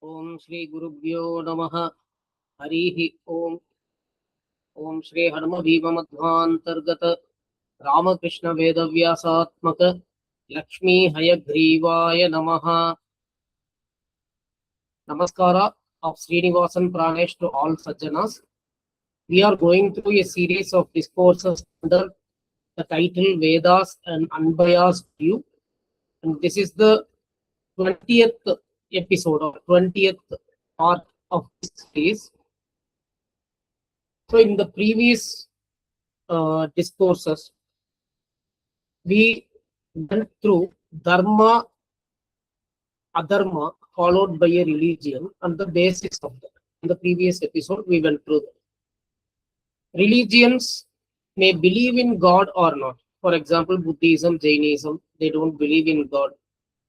Om Shri Gurubhyo Namaha Harihi Om Om Shri Hanuma Bhima Madhvantargata Ramakrishna Vedavyasatmaka Lakshmi Hayagreevaya Namaha. Namaskara of Srinivasan Pranesh to all Sajjanas. We are going through a series of discourses under the title Vedās and Unbiased View, and this is the 20th episode or 20th part of this series. So in the previous discourses, we went through Dharma, Adharma, followed by a religion, and the basics of that. In the previous episode, we went through that. Religions may believe in God or not. For example, Buddhism, Jainism, they don't believe in God.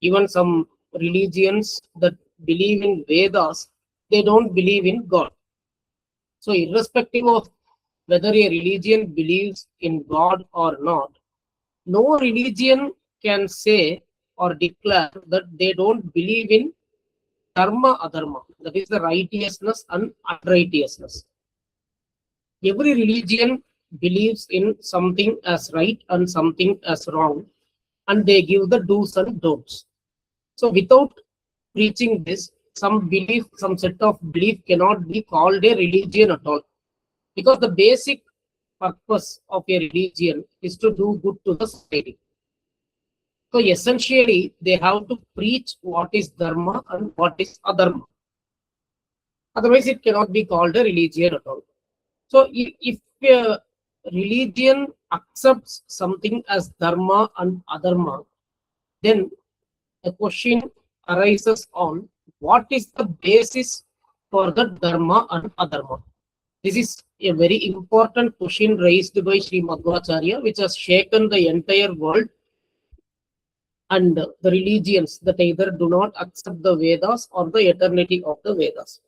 Even some religions that believe in Vedās, they don't believe in God. So irrespective of whether a religion believes in God or not, no religion can say or declare that they don't believe in dharma, adharma, that is the righteousness and unrighteousness. Every religion believes in something as right and something as wrong, and they give the do's and don'ts. So without preaching this, some set of belief cannot be called a religion at all. Because the basic purpose of a religion is to do good to the society. So essentially, they have to preach what is dharma and what is adharma. Otherwise, it cannot be called a religion at all. So if a religion accepts something as dharma and adharma, then the question arises on what is the basis for the dharma and adharma. This is a very important question raised by Sri Madhvacharya, which has shaken the entire world and the religions that either do not accept the Vedas or the eternity of the Vedas.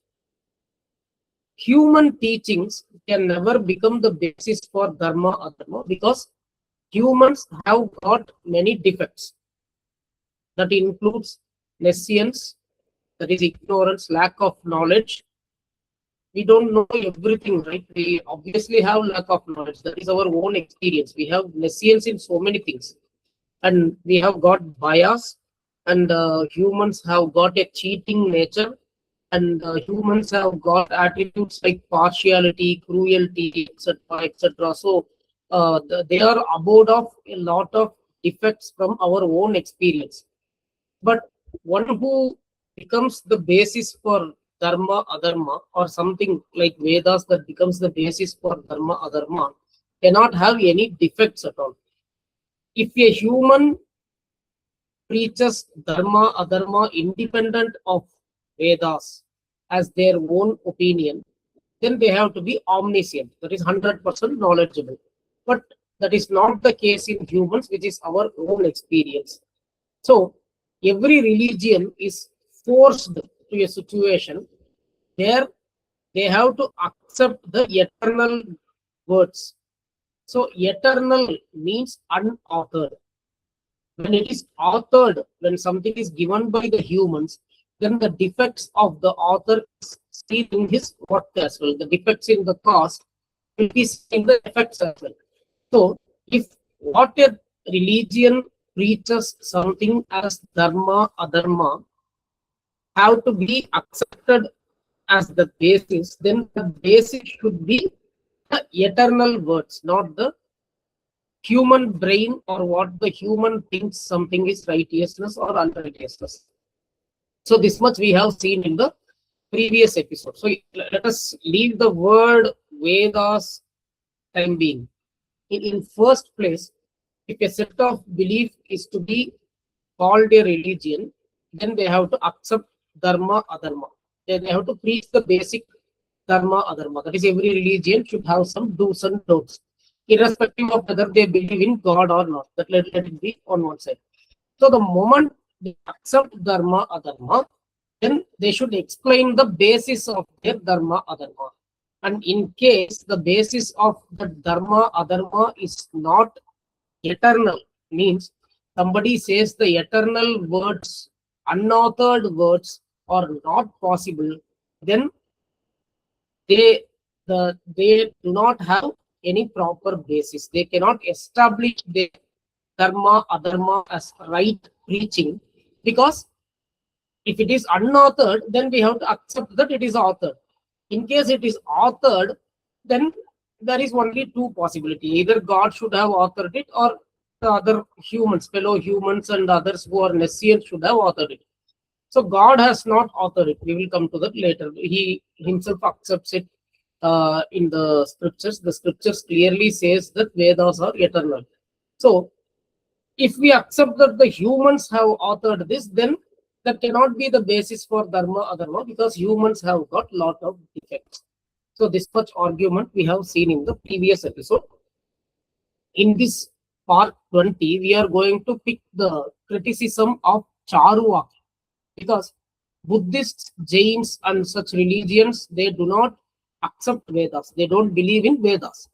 Human teachings can never become the basis for dharma adharma because humans have got many defects. That includes nescience, that is ignorance, lack of knowledge. We don't know everything, right? We obviously have lack of knowledge. That is our own experience. We have nescience in so many things. And we have got bias, and humans have got a cheating nature, and humans have got attitudes like partiality, cruelty, etc., etc. So they are abode of a lot of defects from our own experience. But one who becomes the basis for dharma, adharma, or something like Vedas that becomes the basis for dharma, adharma, cannot have any defects at all. If a human preaches dharma, adharma independent of Vedas as their own opinion, then they have to be omniscient, that is 100% knowledgeable. But that is not the case in humans, which is our own experience. So every religion is forced to a situation where they have to accept the eternal words. So eternal means unauthored. When it is authored, when something is given by the humans, then the defects of the author is seen in his work as well. The defects in the cause will be seen in the effects as well. So if what a religion preaches something as dharma, adharma, have to be accepted as the basis, then the basis should be the eternal words, not the human brain or what the human thinks something is righteousness or unrighteousness. So this much we have seen in the previous episode. So let us leave the word Vedas time being. In first place, if a set of belief is to be called a religion, then they have to accept dharma, adharma. They have to preach the basic dharma, adharma. That is, every religion should have some do's and don'ts, irrespective of whether they believe in God or not. That let it be on one side. So the moment they accept dharma, adharma, then they should explain the basis of their dharma, adharma. And in case the basis of the dharma, adharma is not eternal, means somebody says the eternal words, unauthored words are not possible, then they do not have any proper basis. They cannot establish the dharma, adharma as right preaching, because if it is unauthored, then we have to accept that it is authored. In case it is authored, then there is only two possibilities. Either God should have authored it, or the other humans, fellow humans and others who are Nescients should have authored it. So God has not authored it. We will come to that later. He himself accepts it in the scriptures. The scriptures clearly says that Vedas are eternal. So if we accept that the humans have authored this, then that cannot be the basis for dharma, adharma, because humans have got lot of defects. So this much argument we have seen in the previous episode. In this part 20, we are going to pick the criticism of Cāruvāka, because Buddhists, Jains and such religions, they do not accept Vedas. They don't believe in Vedas,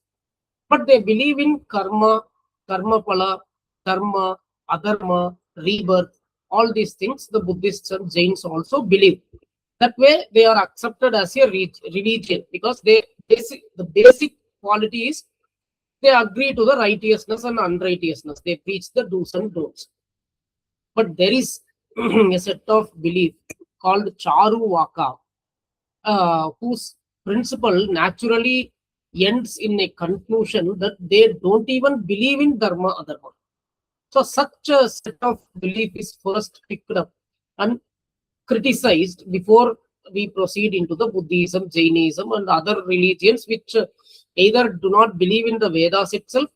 but they believe in karma, karma phala, dharma, adharma, rebirth. All these things the Buddhists and Jains also believe. That way they are accepted as a religion, because the basic quality is they agree to the righteousness and unrighteousness. They preach the do's and don'ts. But there is a set of belief called Cāruvāka, whose principle naturally ends in a conclusion that they don't even believe in dharma, adharma. So such a set of belief is first picked up and criticized before we proceed into the Buddhism, Jainism and other religions which either do not believe in the Vedas itself,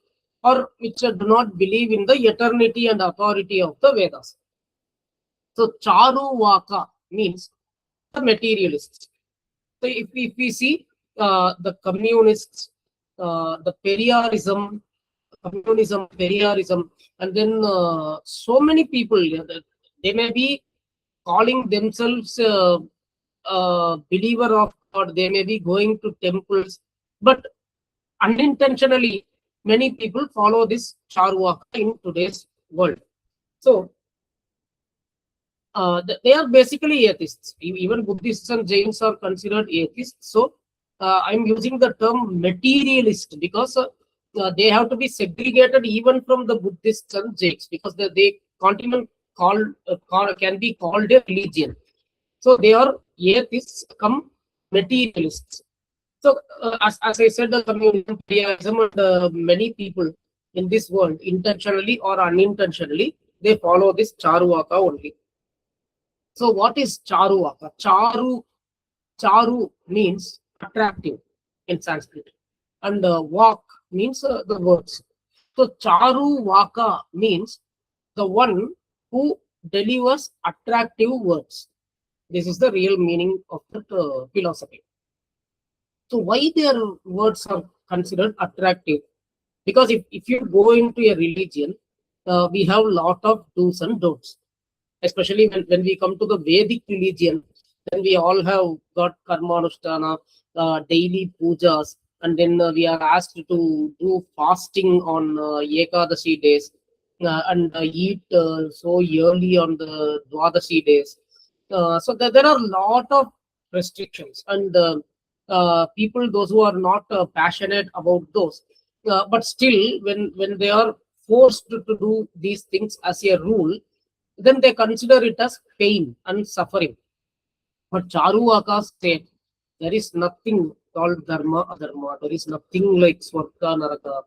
or which do not believe in the eternity and authority of the Vedas. So Cāruvāka means the materialists. So if we see the communists, the Periyarism, communism, Periyarism, and then so many people, they may be calling themselves believer of God, they may be going to temples, but unintentionally many people follow this Cāruvāka in today's world. So they are basically atheists. Even Buddhists and Jains are considered atheists. So I'm using the term materialist because they have to be segregated even from the Buddhists and Jains, because they can't even can be called a religion. So they are atheists come materialists. So as I said, the communism, Periyarism, and many people in this world, intentionally or unintentionally, they follow this Cāruvāka only. So what is Cāruvāka? Charu means attractive in Sanskrit, and vak means the words. So Cāruvāka means the one who delivers attractive words. This is the real meaning of that philosophy. So why their words are considered attractive? Because if you go into a religion, we have a lot of do's and don'ts. Especially when we come to the Vedic religion, then we all have got karmanushtana, daily pujas, and then we are asked to do fasting on Ekadashi days and eat so early on the Dwadashi days. So there are a lot of restrictions, and people, those who are not passionate about those, but still when they are forced to do these things as a rule, then they consider it as pain and suffering. But Cāruvāka said there is nothing called dharma, adharma. There is nothing like swarga, naraka.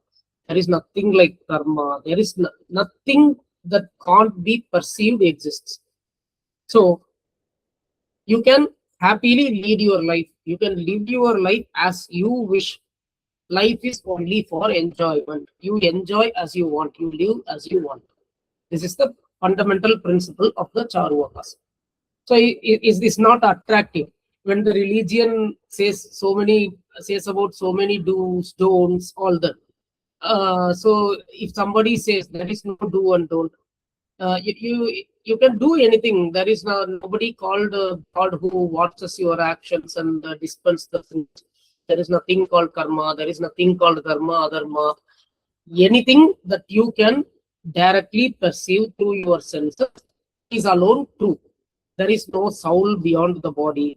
There is nothing like karma. There is nothing that can't be perceived exists. So you can happily lead your life. You can live your life as you wish. Life is only for enjoyment. You enjoy as you want. You live as you want. This is the fundamental principle of the Cāruvākas. So is this not attractive? When the religion says about so many do's, don'ts, all that. So if somebody says there is no do and don't, you can do anything. There is nobody called God who watches your actions and dispenses the things. There is nothing called karma. There is nothing called dharma, adharma. Anything that you can directly perceive through your senses is alone true. there is no soul beyond the body.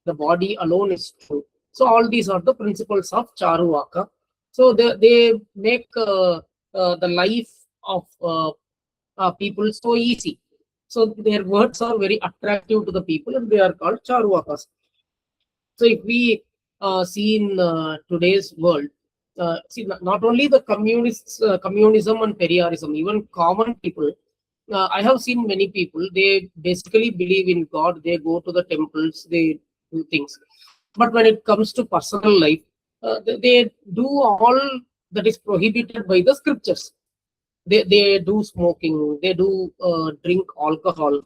The body alone is true. So all these are the principles of Cāruvāka. So they make the life of people so easy. So their words are very attractive to the people, and they are called Cāruvākas. So if we see in today's world, see not only the communists, communism and Periyarism, even common people, I have seen many people, they basically believe in God, they go to the temples, they do things. But when it comes to personal life, they do all that is prohibited by the scriptures. They do smoking, they do drink alcohol,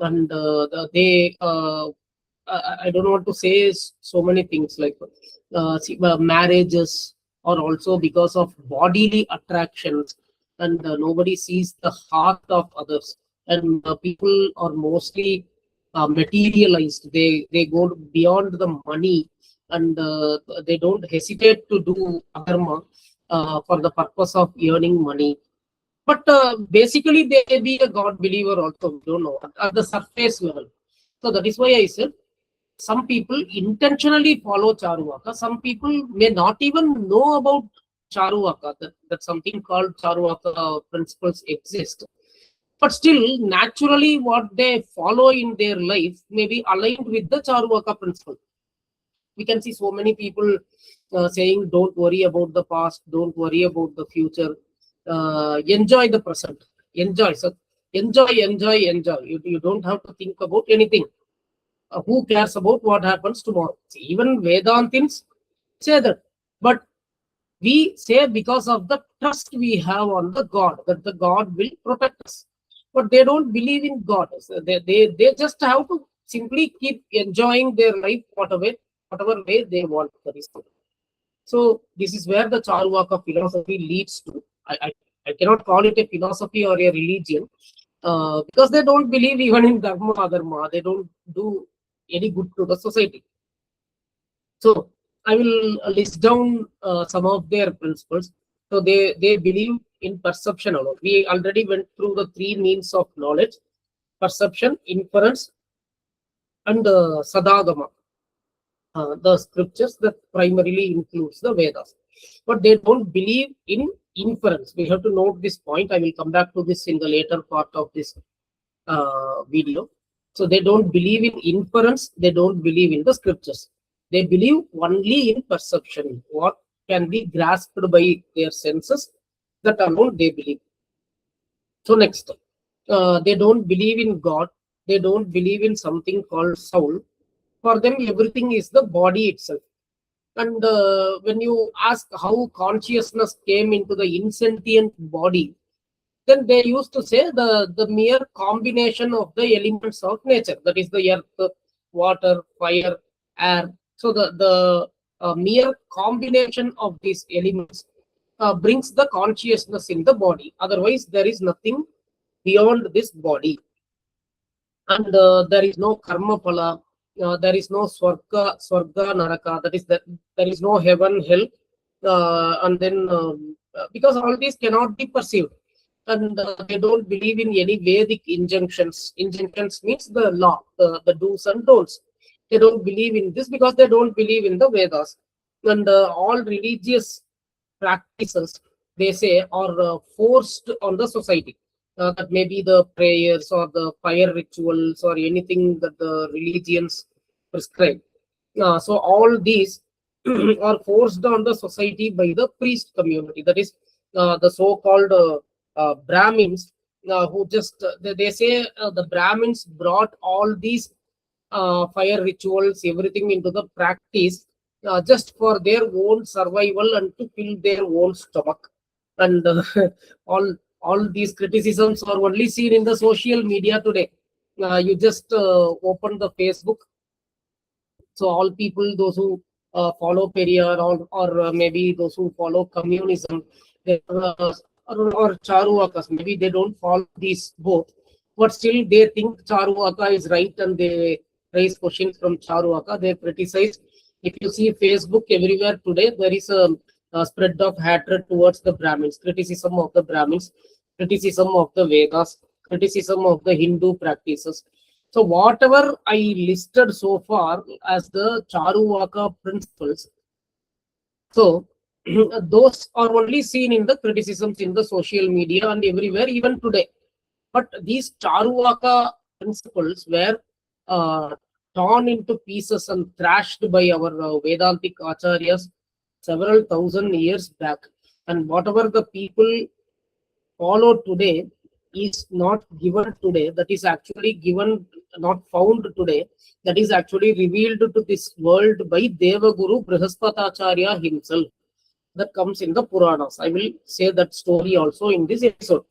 and I don't want to say so many things like marriages are also because of bodily attractions, and nobody sees the heart of others, and people are mostly materialized. They go beyond the money, and they don't hesitate to do dharma for the purpose of earning money. But basically they may be a God believer also, we don't know, at the surface level. So that is why I said some people intentionally follow Cāruvāka. Some people may not even know about Cāruvāka, that something called Cāruvāka principles exist. But still, naturally, what they follow in their life may be aligned with the Cāruvāka principle. We can see so many people saying, don't worry about the past, don't worry about the future, enjoy the present, enjoy. So enjoy. You don't have to think about anything. Who cares about what happens tomorrow? See, even Vedantins say that. But we say because of the trust we have on the God, that the God will protect us. But they don't believe in God. So they just have to simply keep enjoying their life whatever way they want. So this is where the Cāruvāka philosophy leads to. I cannot call it a philosophy or a religion because they don't believe even in dharma adharma. They don't do any good to the society. So I will list down some of their principles. So they believe in perception alone. We already went through the three means of knowledge: perception, inference, and sadagama. The scriptures that primarily includes the Vedas. But they don't believe in inference. We have to note this point. I will come back to this in the later part of this video. So they don't believe in inference. They don't believe in the scriptures. They believe only in perception. What can be grasped by their senses, that alone they believe. So next, they don't believe in God. They don't believe in something called soul. For them, everything is the body itself. And when you ask how consciousness came into the insentient body, then they used to say the mere combination of the elements of nature, that is the earth, water, fire, air. So the mere combination of these elements brings the consciousness in the body. Otherwise, there is nothing beyond this body. And there is no karma phala. There is no swarga, naraka. That is that there is no heaven, hell, and then because all these cannot be perceived, and they don't believe in any Vedic injunctions. Injunctions means the law, the do's and don'ts. They don't believe in this because they don't believe in the Vedas. And all religious practices, they say, are forced on the society. That may be the prayers or the fire rituals or anything that the religions prescribe. So all these are forced on the society by the priest community. That is the so-called Brahmins, who just, they say the Brahmins brought all these fire rituals, everything into the practice just for their own survival and to fill their own stomach. And all these criticisms are only seen in the social media today. You just open the Facebook. So all people, those who follow Periyar or maybe those who follow communism, or Cāruvākas, maybe they don't follow these both, but still they think Cāruvāka is right and they raise questions from Cāruvāka. They criticize. If you see Facebook everywhere today, there is a spread of hatred towards the Brahmins, criticism of the Brahmins, criticism of the Vedas, criticism of the Hindu practices. So whatever I listed so far as the Cāruvāka principles, so those are only seen in the criticisms in the social media and everywhere, even today. But these Cāruvāka principles were torn into pieces and thrashed by our Vedantic Acharyas several thousand years back. And whatever the people follow today is not given today, that is actually given, not found today, that is actually revealed to this world by Deva Guru Brihaspati himself. That comes in the Puranas. I will say that story also in this episode.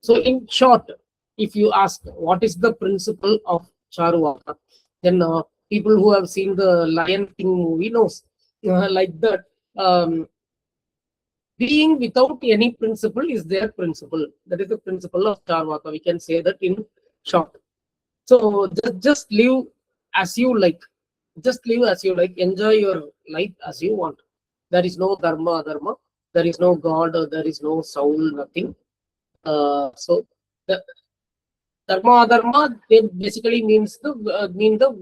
So in short, if you ask what is the principle of Cāruvāka, then people who have seen the Lion King movie knows like that. Being without any principle is their principle. That is the principle of Cāruvāka. We can say that in short. So just live as you like. Just live as you like. Enjoy your life as you want. There is no dharma, adharma. There is no God. There is no soul. Nothing. So the dharma, adharma, they basically means the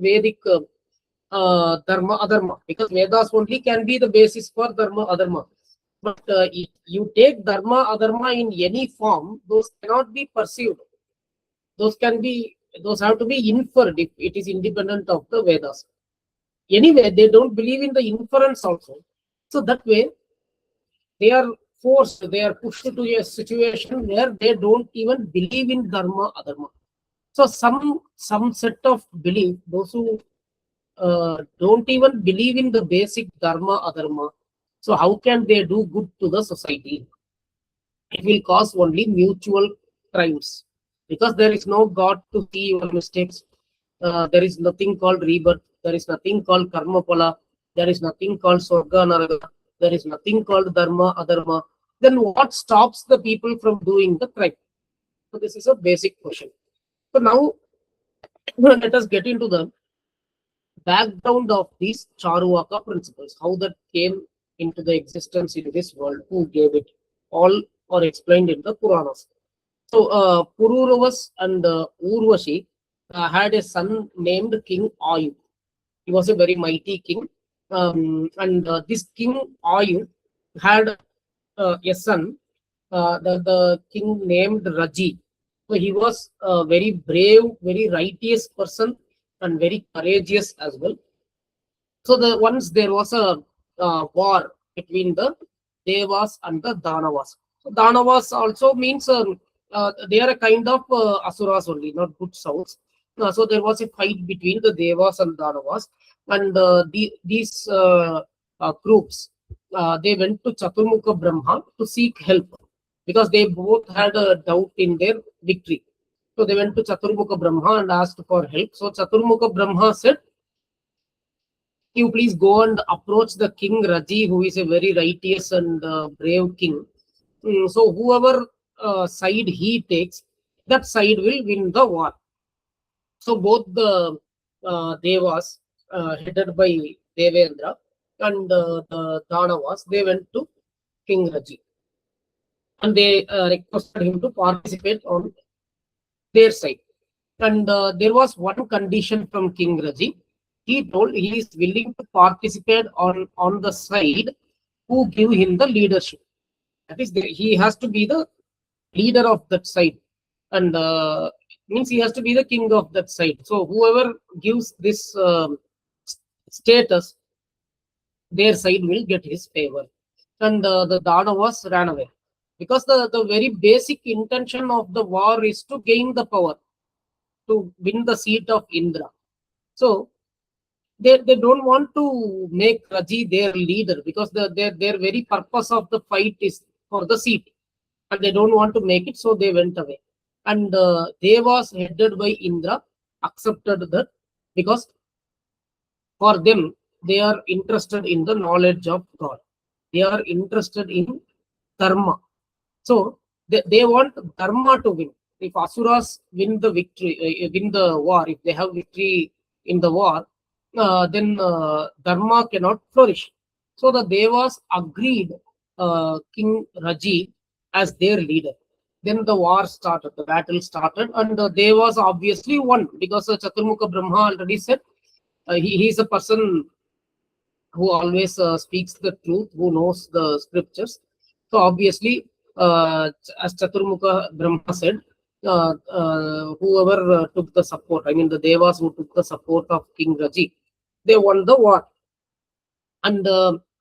Vedic dharma, adharma, because Vedas only can be the basis for dharma, adharma. But if you take dharma, adharma in any form, those cannot be perceived. Those have to be inferred if it is independent of the Vedas. Anyway, they don't believe in the inference also. So that way, they are forced, they are pushed to a situation where they don't even believe in dharma, adharma. So some set of belief, those who don't even believe in the basic dharma, adharma, so how can they do good to the society? It will cause only mutual crimes, because there is no God to see your mistakes. There is nothing called rebirth. There is nothing called karma pala. There is nothing called swarga naraga. There is nothing called dharma, adharma. Then what stops the people from doing the crime? So this is a basic question. So now let us get into the background of these Cāruvāka principles, how that came into the existence in this world, who gave it. All are explained in the Puranas. So Pururavas and Urvashi had a son named King Ayu. He was a very mighty king. And this King Ayu had a son, the king named Raji. So he was a very brave, very righteous person and very courageous as well. So once there was a war between the Devas and the Danavas. So Danavas also means they are a kind of asuras only, not good souls. So there was a fight between the Devas and Danavas, and these groups, they went to Chaturmukha Brahma to seek help, because they both had a doubt in their victory. So they went to Chaturmukha Brahma and asked for help. So Chaturmukha Brahma said, you please go and approach the king Raji, who is a very righteous and brave king. So whoever side he takes, that side will win the war. So both the Devas, headed by Devendra, and the Danavas, they went to King Raji. And they requested him to participate on their side. And there was one condition from King Raji. He told he is willing to participate on the side who give him the leadership. That is, he has to be the leader of that side. And means he has to be the king of that side. So whoever gives this status, their side will get his favor. And the Danavas ran away, because the very basic intention of the war is to gain the power, to win the seat of Indra. So they don't want to make Raji their leader, because their very purpose of the fight is for the seat, and they don't want to make it, so they went away. And Devas, headed by Indra, accepted that, because for them, they are interested in the knowledge of God. They are interested in dharma. So they want dharma to win. If asuras win the victory, win the war, if they have victory in the war, then dharma cannot flourish. So the Devas agreed King Raji as their leader. Then the war started, the battle started, and Devas obviously won because Chaturmukha Brahma already said he is a person who always speaks the truth, who knows the scriptures. So obviously, as Chaturmukha Brahma said, whoever took the support, I mean the Devas who took the support of King Raji, they won the war. And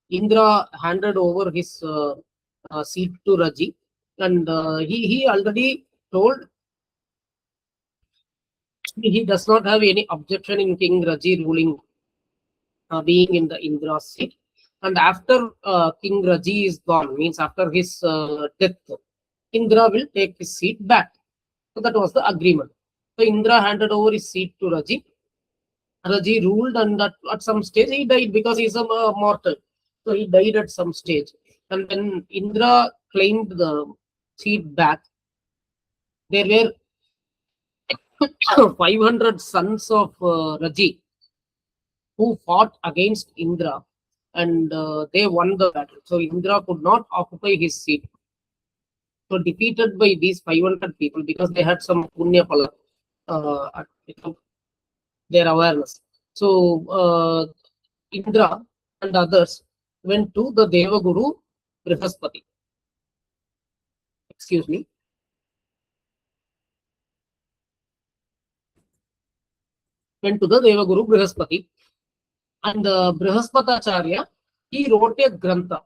Indra handed over his seat to Raji, and he already told he does not have any objection in King Raji ruling, being in the Indra's seat. And after King Raji is gone, means after his death, Indra will take his seat back. So that was the agreement. So Indra handed over his seat to Raji. Raji ruled, and at some stage he died because he is a mortal. So he died at some stage. And when Indra claimed the seat back, there were 500 sons of Raji who fought against Indra, and they won the battle. So Indra could not occupy his seat. So defeated by these 500 people because they had some punya pala, their awareness. So Indra and others went to the Deva Guru Brihaspati. Excuse me. Went to the Deva Guru Brihaspati, and Brihaspatacharya, he wrote a grantha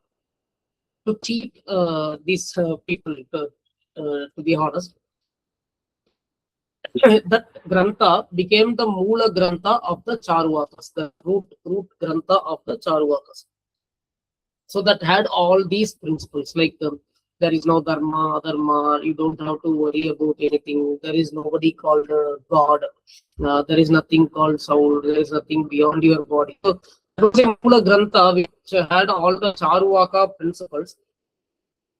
to cheat these people, to be honest. That grantha became the Moola grantha of the Cāruvākas, the root grantha of the Cāruvākas. So that had all these principles, like there is no dharma, adharma, you don't have to worry about anything, there is nobody called God, there is nothing called soul, there is nothing beyond your body. So that was a Moola grantha which had all the Cāruvāka principles.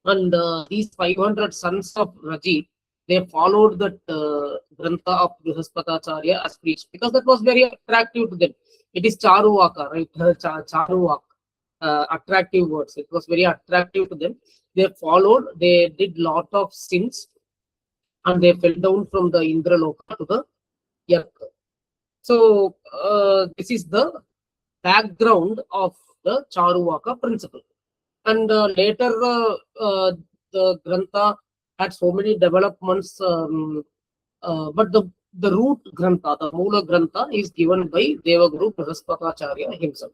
And these 500 sons of Raji, they followed that grantha of Brihaspatacharya as preached because that was very attractive to them. It is Cāruvāka, right? Cāruvāka, attractive words. It was very attractive to them. They followed, they did lot of sins, and they fell down from the Indraloka to the earth. So this is the background of the Cāruvāka principle. And later the grantha had so many developments, but the root grantha, the Moola grantha, is given by Deva Guru Brihaspatacharya himself.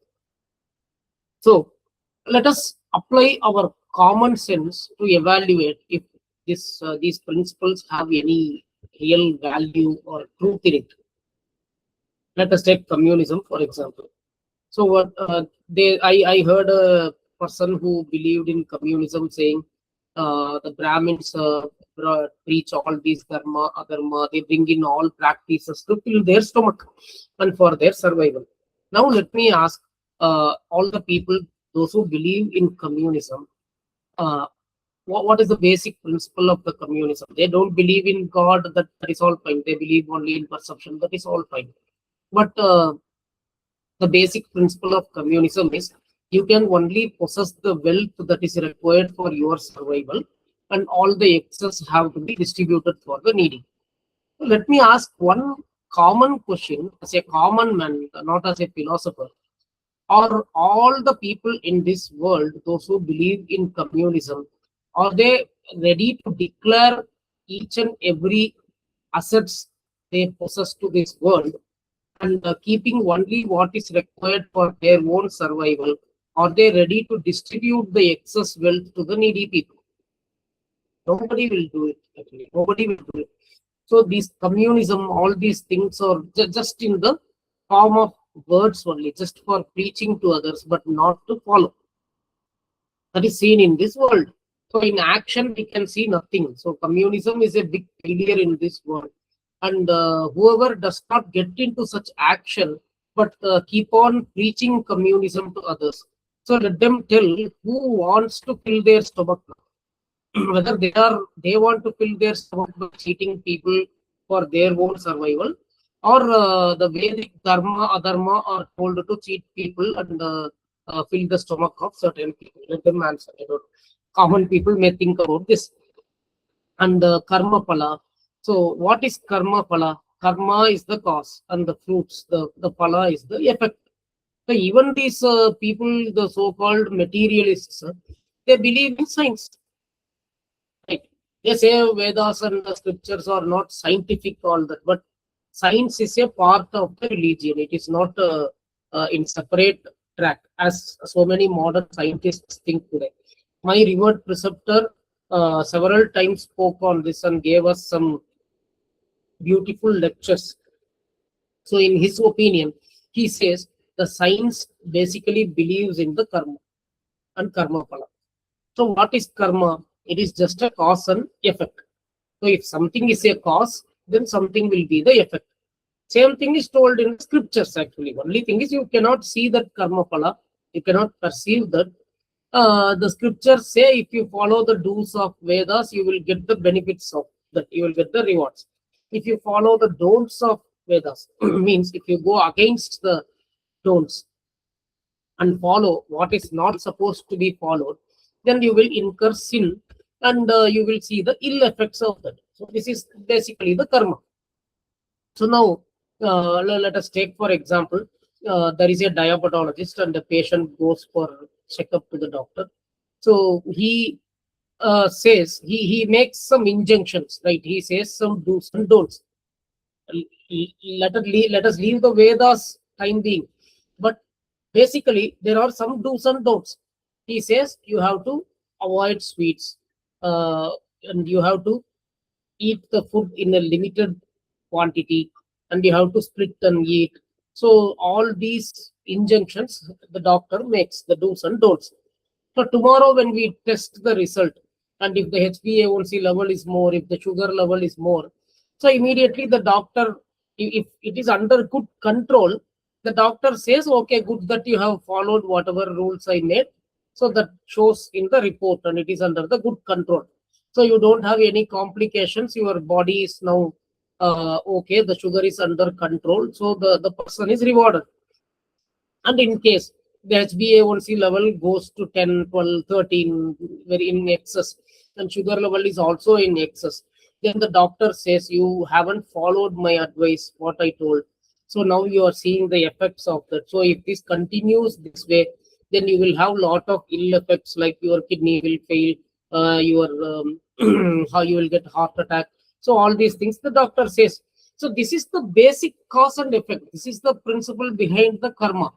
So let us apply our common sense to evaluate if these principles have any real value or truth in it. Let us take communism, for example. So what I heard a person who believed in communism saying the Brahmins preach all these dharma, adharma, they bring in all practices to fill their stomach and for their survival. Now let me ask all the people, those who believe in communism, what is the basic principle of the communism? They don't believe in God, that is all fine. They believe only in perception, that is all fine. But the basic principle of communism is you can only possess the wealth that is required for your survival, and all the excess have to be distributed for the needy. So let me ask one common question as a common man, not as a philosopher. Are all the people in this world, those who believe in communism, are they ready to declare each and every assets they possess to this world, and keeping only what is required for their own survival? Are they ready to distribute the excess wealth to the needy people? Nobody will do it, actually. Nobody will do it. So this communism, all these things are just in the form of words only, just for preaching to others, but not to follow. That is seen in this world. So in action, we can see nothing. So communism is a big failure in this world. And whoever does not get into such action, but keep on preaching communism to others. So let them tell who wants to fill their stomach. Whether they want to fill their stomach by cheating people for their own survival, or the Vedic dharma, adharma are told to cheat people and fill the stomach of certain people. Let them answer. Common people may think about this. and karma phala. So what is karma phala? Karma is the cause and the fruits, the phala is the effect. So even these people, the so-called materialists, they believe in science. Right? They say Vedas and the scriptures are not scientific, all that, but science is a part of the religion. It is not in separate track, as so many modern scientists think today. My revered preceptor several times spoke on this and gave us some beautiful lectures. So in his opinion, he says the science basically believes in the karma and karma phala. So what is karma? It is just a cause and effect. So if something is a cause, then something will be the effect. Same thing is told in scriptures actually. Only thing is you cannot see that karma phala. You cannot perceive that. The scriptures say if you follow the do's of Vedas, you will get the benefits of that. You will get the rewards. If you follow the don'ts of Vedas, means if you go against the don'ts and follow what is not supposed to be followed, then you will incur sin and you will see the ill effects of that. So this is basically the karma. So now let us take for example, there is a diabetologist and the patient goes for checkup to the doctor. So he says, he makes some injunctions, right? He says some do's and don'ts. Let us leave the Vedas time being. But basically, there are some do's and don'ts. He says you have to avoid sweets and you have to eat the food in a limited quantity and you have to split and eat. So all these injunctions the doctor makes, the do's and don'ts. So tomorrow when we test the result, and if the HbA1c level is more, if the sugar level is more, so immediately the doctor, if it is under good control, the doctor says, okay, good that you have followed whatever rules I made. So that shows in the report and it is under the good control. So you don't have any complications. Your body is now okay. The sugar is under control. So the person is rewarded. And in case the HbA1c level goes to 10, 12, 13, very in excess, and sugar level is also in excess, then the doctor says, you haven't followed my advice, what I told. So now you are seeing the effects of that. So if this continues this way, then you will have a lot of ill effects, like your kidney will fail, how you will get heart attack. So all these things the doctor says. So this is the basic cause and effect. This is the principle behind the karma.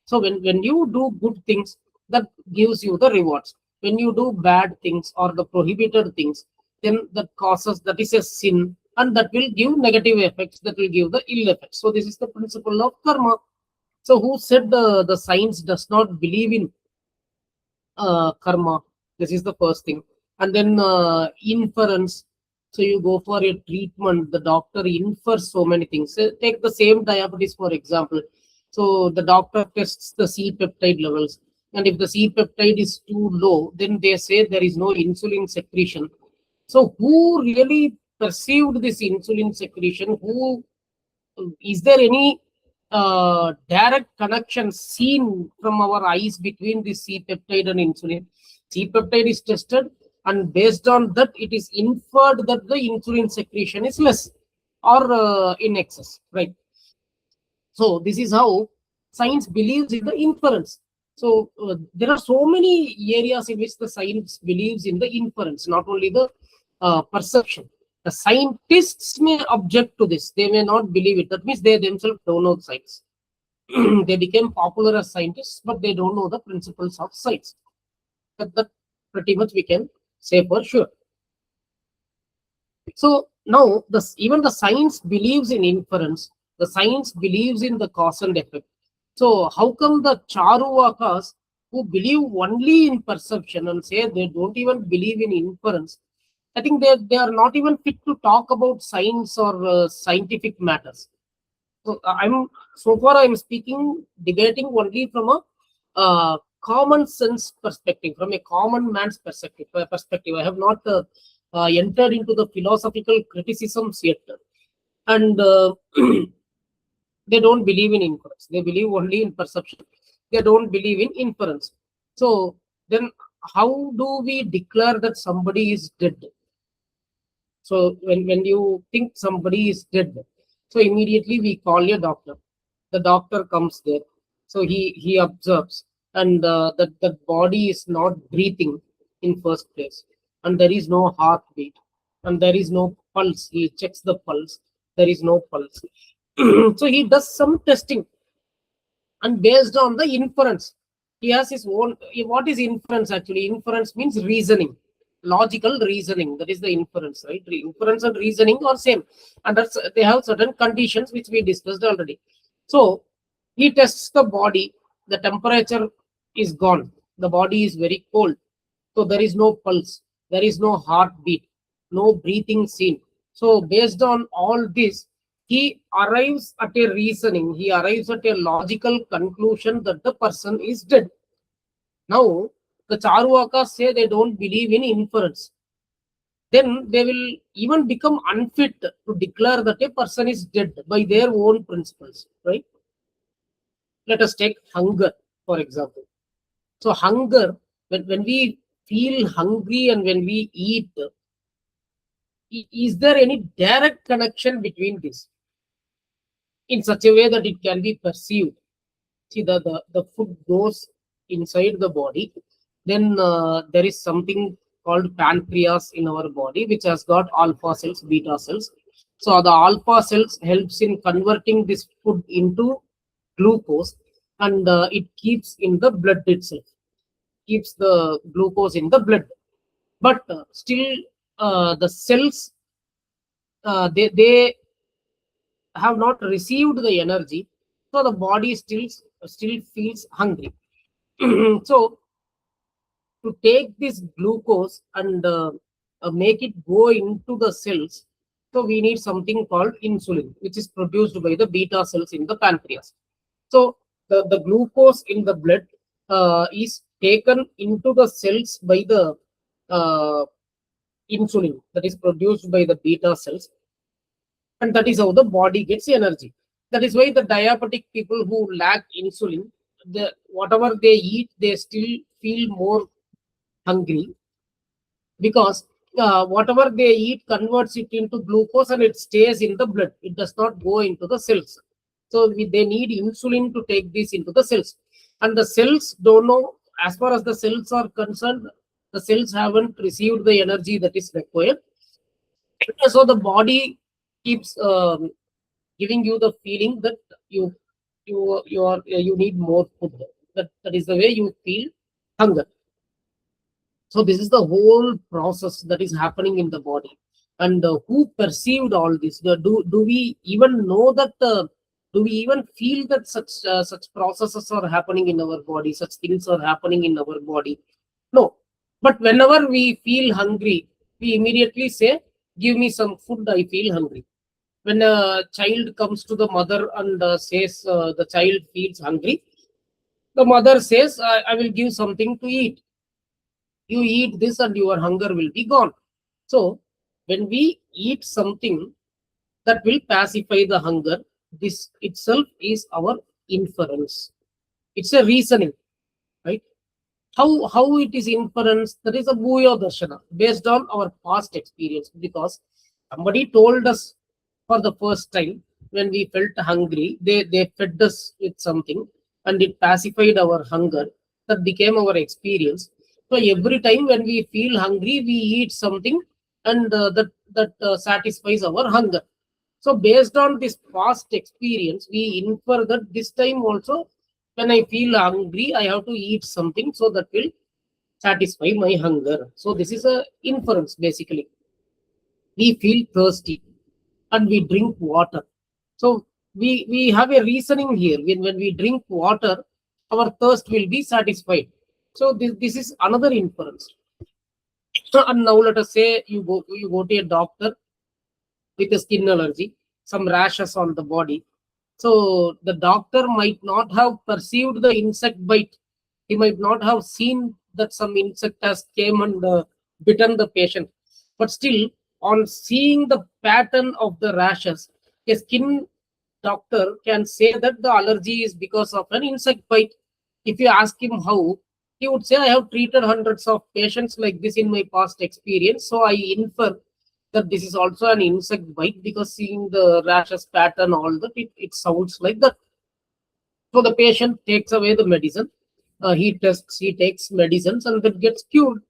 So when you do good things, that gives you the rewards. When you do bad things or the prohibited things, then that causes, that is a sin, and that will give negative effects, that will give the ill effects. So this is the principle of karma. So who said the science does not believe in karma? This is the first thing. And then inference. So you go for a treatment, the doctor infers so many things. So take the same diabetes, for example. So the doctor tests the C-peptide levels. And if the C-peptide is too low, then they say there is no insulin secretion. So who really perceived this insulin secretion? Who is there any direct connection seen from our eyes between the C-peptide and insulin? C-peptide is tested, and based on that, it is inferred that the insulin secretion is less or in excess, right? So this is how science believes in the inference. So there are so many areas in which the science believes in the inference, not only the perception. The scientists may object to this. They may not believe it. That means they themselves don't know science. They became popular as scientists, but they don't know the principles of science. That pretty much we can say for sure. So now even the science believes in inference. The science believes in the cause and effect. So how come the Cāruvākas, who believe only in perception and say they don't even believe in inference, I think they are not even fit to talk about science or scientific matters. So I'm speaking, debating only from a common sense perspective, from a common man's perspective. I have not entered into the philosophical criticisms yet, and they don't believe in inference. They believe only in perception. They don't believe in inference. So then, how do we declare that somebody is dead? So when you think somebody is dead, so immediately we call a doctor. The doctor comes there. So he observes, and that body is not breathing in first place, and there is no heartbeat, and there is no pulse. He checks the pulse. There is no pulse. So he does some testing, and based on the inference, he has his own. What is inference actually? Inference means reasoning, logical reasoning. That is the inference, right? Inference and reasoning are same, and they have certain conditions which we discussed already. So he tests the body. The temperature is gone. The body is very cold. So there is no pulse. There is no heartbeat. No breathing seen. So based on all this, he arrives at a reasoning. He arrives at a logical conclusion that the person is dead. Now, the Cāruvāka say they don't believe in inference. Then they will even become unfit to declare that a person is dead by their own principles, right? Let us take hunger, for example. So hunger, when we feel hungry and when we eat, is there any direct connection between this in such a way that it can be perceived? See, the food goes inside the body. Then there is something called pancreas in our body, which has got alpha cells, beta cells. So the alpha cells helps in converting this food into glucose, and it keeps in the blood itself, keeps the glucose in the blood. But still the cells, they have not received the energy, so the body still feels hungry. So to take this glucose and make it go into the cells, so we need something called insulin, which is produced by the beta cells in the pancreas. So the glucose in the blood is taken into the cells by the insulin that is produced by the beta cells, and that is how the body gets energy. That is why the diabetic people who lack insulin, whatever they eat, they still feel more hungry, because whatever they eat converts it into glucose and it stays in the blood. It does not go into the cells. So they need insulin to take this into the cells. And the cells don't know, as far as the cells are concerned, the cells haven't received the energy that is required. So the body keeps giving you the feeling that you need more food. That is the way you feel hunger. So this is the whole process that is happening in the body. And who perceived all this? Do we even know that? Do we even feel that such processes are happening in our body? Such things are happening in our body? No. But whenever we feel hungry, we immediately say, "Give me some food. I feel hungry." When a child comes to the mother and says the child feels hungry, the mother says, I will give something to eat. You eat this and your hunger will be gone. So when we eat something that will pacify the hunger, this itself is our inference. It's a reasoning, right? How it is inference? That is a Bhuya Darshana, based on our past experience, because somebody told us for the first time when we felt hungry, they fed us with something and it pacified our hunger. That became our experience. So every time when we feel hungry, we eat something, and that satisfies our hunger. So based on this past experience, we infer that this time also, when I feel hungry, I have to eat something, so that will satisfy my hunger. So this is a inference basically. We feel thirsty and we drink water. So we have a reasoning here. When we drink water, our thirst will be satisfied. So this is another inference. And now let us say you go to a doctor with a skin allergy, some rashes on the body. So the doctor might not have perceived the insect bite. He might not have seen that some insect has came and bitten the patient. But still, on seeing the pattern of the rashes, a skin doctor can say that the allergy is because of an insect bite. If you ask him how, he would say, I have treated hundreds of patients like this in my past experience. So I infer that this is also an insect bite, because seeing the rashes pattern, all that, it sounds like that. So the patient takes away the medicine, he takes medicines, and that gets cured.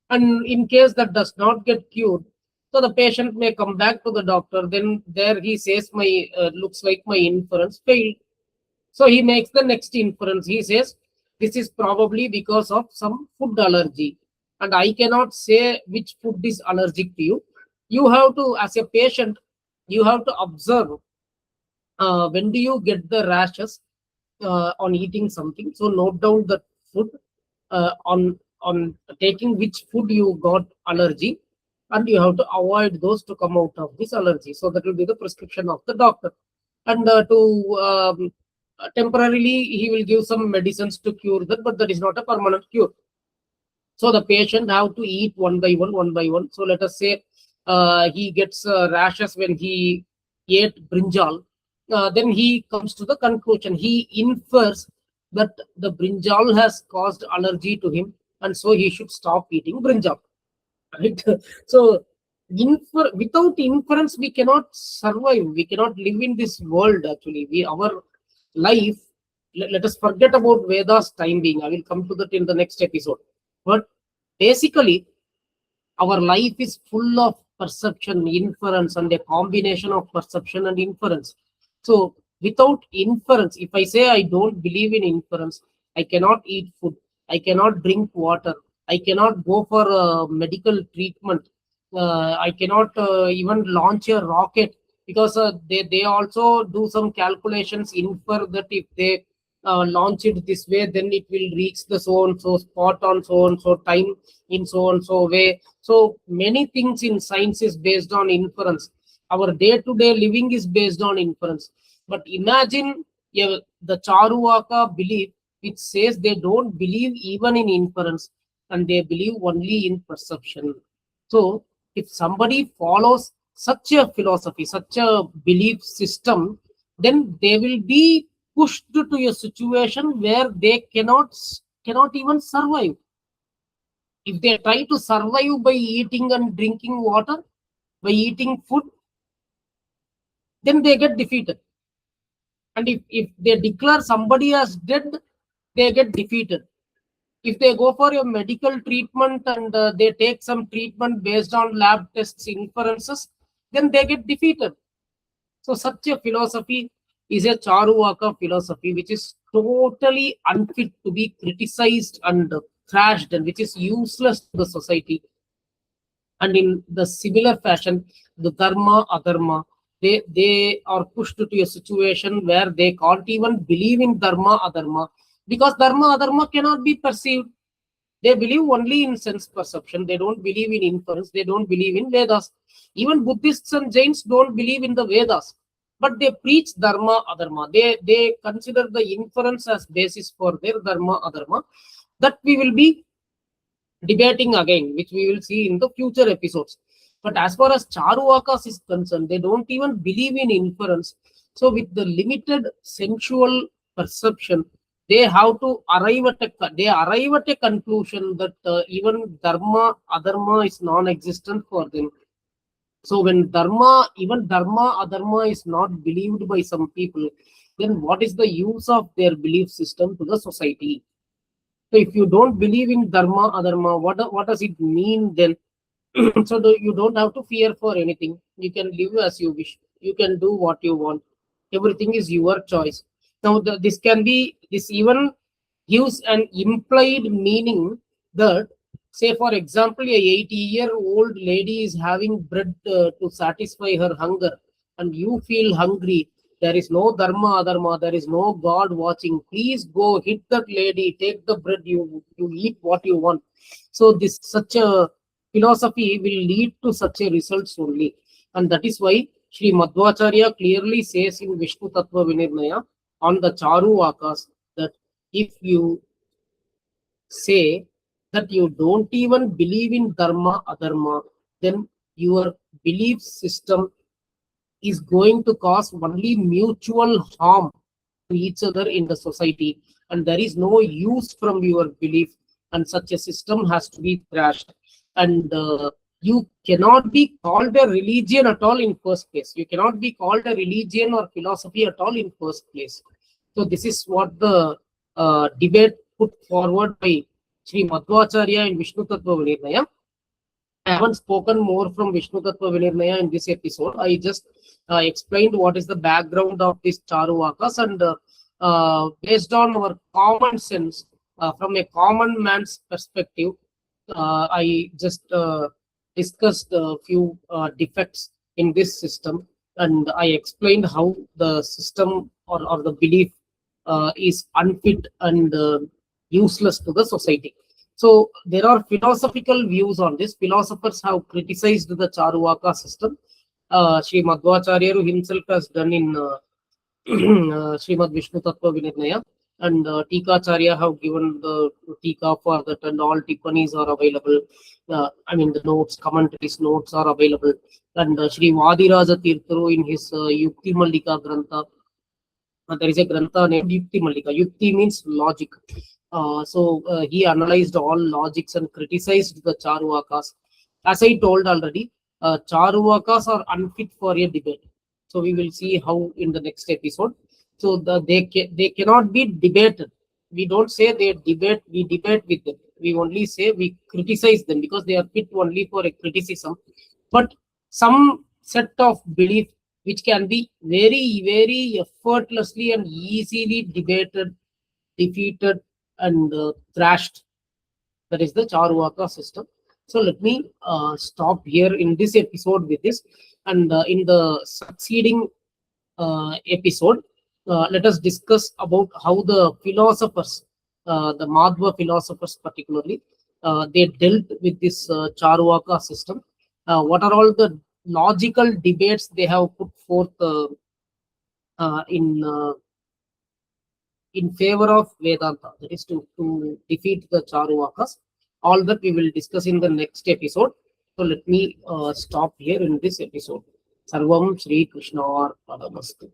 And in case that does not get cured, so the patient may come back to the doctor. Then there he says, my looks like my inference failed. So he makes the next inference. He says, this is probably because of some food allergy. And I cannot say which food is allergic to you. You have to, as a patient, you have to observe when do you get the rashes on eating something. So note down the food, on taking which food you got allergy, and you have to avoid those to come out of this allergy. So that will be the prescription of the doctor. And temporarily he will give some medicines to cure that, but that is not a permanent cure. So the patient have to eat one by one. So let us say he gets rashes when he ate brinjal. Then he comes to the conclusion. He infers that the brinjal has caused allergy to him, and so he should stop eating brinjal. Right? So without inference, we cannot survive. We cannot live in this world. Actually, our life. Let us forget about Vedas time being. I will come to that in the next episode. But basically, our life is full of perception, inference, and a combination of perception and inference. So without inference, if I say I don't believe in inference, I cannot eat food, I cannot drink water, I cannot go for medical treatment, I cannot even launch a rocket, because they also do some calculations, infer that if they launch it this way, then it will reach the so and so spot on so and so time in so and so way. So many things in science is based on inference. Our day-to-day living is based on inference. But imagine the Cāruvāka belief, which says they don't believe even in inference, and they believe only in perception. So if somebody follows such a philosophy, such a belief system, then they will be pushed to a situation where they cannot even survive. If they try to survive by eating and drinking water, by eating food, then they get defeated. And if they declare somebody as dead, they get defeated. If they go for a medical treatment and they take some treatment based on lab tests, inferences, then they get defeated. So such a philosophy is a Cāruvāka philosophy, which is totally unfit to be criticized and thrashed, and which is useless to the society. And in the similar fashion, the dharma, adharma, they are pushed to a situation where they can't even believe in dharma, adharma, because dharma, adharma cannot be perceived. They believe only in sense perception. They don't believe in inference. They don't believe in Vedas. Even Buddhists and Jains don't believe in the Vedas, but they preach dharma, adharma. They consider the inference as basis for their dharma, adharma. That we will be debating again, which we will see in the future episodes. But as far as Cāruvākas is concerned, they don't even believe in inference. So with the limited sensual perception, they have to arrive at a conclusion that even dharma, adharma is non-existent for them. So when even dharma, adharma is not believed by some people, then what is the use of their belief system to the society? So if you don't believe in dharma, adharma, what does it mean then? So you don't have to fear for anything. You can live as you wish. You can do what you want. Everything is your choice. Now this even gives an implied meaning that, say for example, a 80-year-old lady is having bread to satisfy her hunger, and you feel hungry. There is no dharma, adharma, there is no God watching. Please go hit that lady, take the bread, you eat what you want. So such a philosophy will lead to such a results only. And that is why Sri Madhvacharya clearly says in Vishnu Tattva Vinirnaya on the Cāruvākas that if you say that you don't even believe in dharma, adharma, then your belief system is going to cause only mutual harm to each other in the society, and there is no use from your belief, and such a system has to be thrashed. And you cannot be called a religion at all in first place. You cannot be called a religion or philosophy at all in first place. So this is what the debate put forward by Sri Madhvacharya in Vishnu Tattva Vinirnaya. I haven't spoken more from Vishnu Tattva Vinirnaya in this episode. I just explained what is the background of these Cāruvākas, and based on our common sense, from a common man's perspective, I just discussed a few defects in this system, and I explained how the system or the belief is unfit and useless to the society. So there are philosophical views on this. Philosophers have criticized the Cāruvāka system. Sri Madhvacharya himself has done in Srimad Vishnu Tattva Vinirnaya, and Tikacharya have given the Tika for that, and all Tippanis are available. I mean, the notes, commentaries notes are available. And Sri Vadiraja Tirtharu in his Yukti Mallika Grantha, there is a Grantha named Yukti Mallika. Yukti means logic. So he analyzed all logics and criticized the Cāruvākas. As I told already, Cāruvākas are unfit for a debate. So we will see how in the next episode. So they cannot be debated. We don't say they debate, we debate with them. We only say we criticize them because they are fit only for a criticism. But some set of belief which can be very, very effortlessly and easily debated, defeated, and thrashed. That is the Cāruvāka system. So let me stop here in this episode with this, and in the succeeding episode, let us discuss about how the philosophers, the Madhva philosophers particularly, they dealt with this Cāruvāka system. What are all the logical debates they have put forth in favor of Vedanta, that is to defeat the Cāruvākas. All that we will discuss in the next episode. So let me stop here in this episode. Sarvam Shri Krishna Arpanamastu.